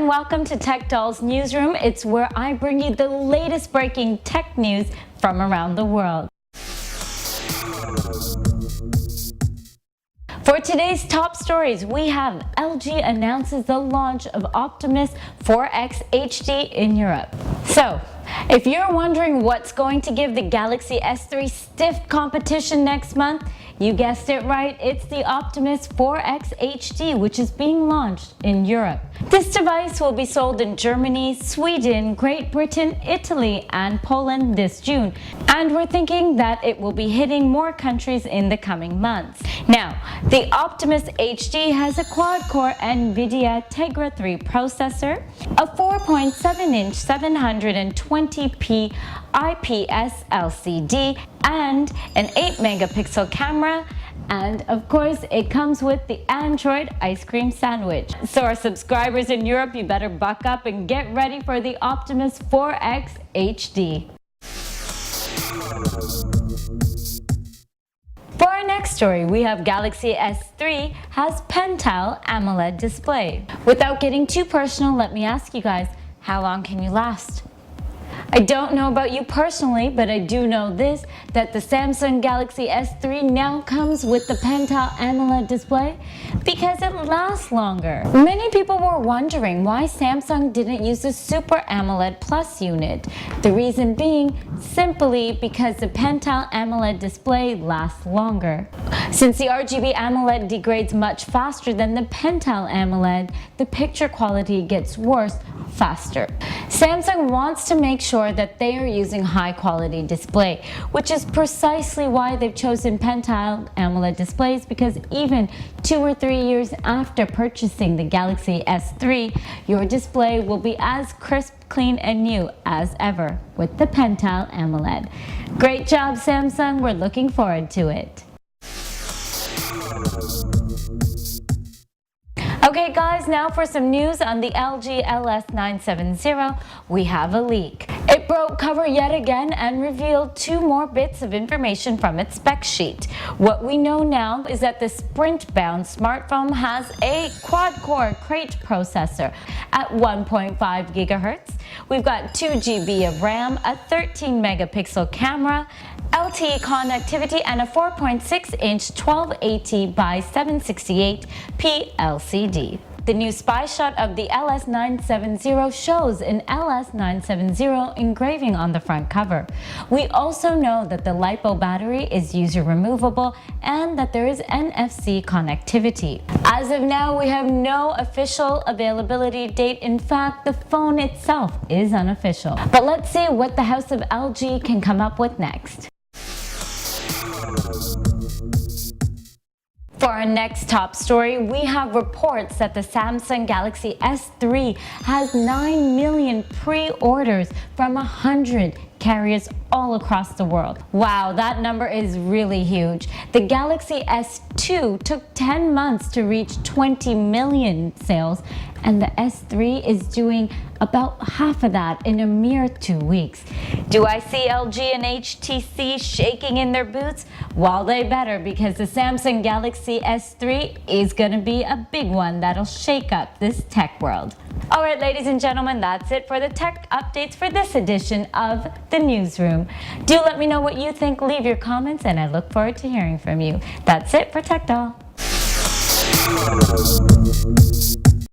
welcome to Techdoll's newsroom. It's where I bring you the latest breaking tech news from around the world. For today's top stories, we have LG announces the launch of Optimus 4X HD in Europe. So, if you're wondering what's going to give the Galaxy S3 stiff competition next month, you guessed it right, it's the Optimus 4X HD, which is being launched in Europe. This device will be sold in Germany, Sweden, Great Britain, Italy, and Poland this June. And we're thinking that it will be hitting more countries in the coming months. Now, the Optimus HD has a quad-core NVIDIA Tegra 3 processor, a 4.7-inch 720p IPS LCD, and an 8-megapixel camera, and of course it comes with the Android ice cream sandwich. So our subscribers in Europe, you better buck up and get ready for the Optimus 4X HD. For our next story, we have Galaxy S3 has Techdoll AMOLED display. Without getting too personal, let me ask you guys, how long can you last? I don't know about you personally, but I do know this, that the Samsung Galaxy S3 now comes with the Techdoll AMOLED display because it lasts longer. Many people were wondering why Samsung didn't use the Super AMOLED Plus unit. The reason being simply because the Techdoll AMOLED display lasts longer. Since the RGB AMOLED degrades much faster than the Techdoll AMOLED, the picture quality gets worse faster. Samsung wants to make sure that they are using high quality display, which is precisely why they've chosen Techdoll AMOLED displays, because even 2 or 3 years after purchasing the Galaxy S3, your display will be as crisp, clean, and new as ever with the Techdoll AMOLED. Great job, Samsung. We're looking forward to it. Okay guys, now for some news on the LG LS970, we have a leak. It broke cover yet again and revealed 2 more bits of information from its spec sheet. What we know now is that the Sprint-bound smartphone has a quad-core Crate processor at 1.5 GHz. We've got 2 GB of RAM, a 13-megapixel camera, LTE connectivity, and a 4.6-inch 1280 by 768p LCD. The new spy shot of the LS970 shows an LS970 engraving on the front cover. We also know that the LiPo battery is user removable and that there is NFC connectivity. As of now, we have no official availability date. In fact, the phone itself is unofficial. But let's see what the house of LG can come up with next. For our next top story, we have reports that the Samsung Galaxy S3 has 9 million pre-orders from 100 carriers all across the world. Wow, that number is really huge. The Galaxy S2 took 10 months to reach 20 million sales, and the S3 is doing about half of that in a mere 2 weeks. Do I see LG and HTC shaking in their boots? Well, they better, because the Samsung Galaxy S3 is going to be a big one that'll shake up this tech world. Alright, ladies and gentlemen, that's it for the tech updates for this edition of the newsroom. Do let me know what you think, leave your comments, and I look forward to hearing from you. That's it for Techdoll.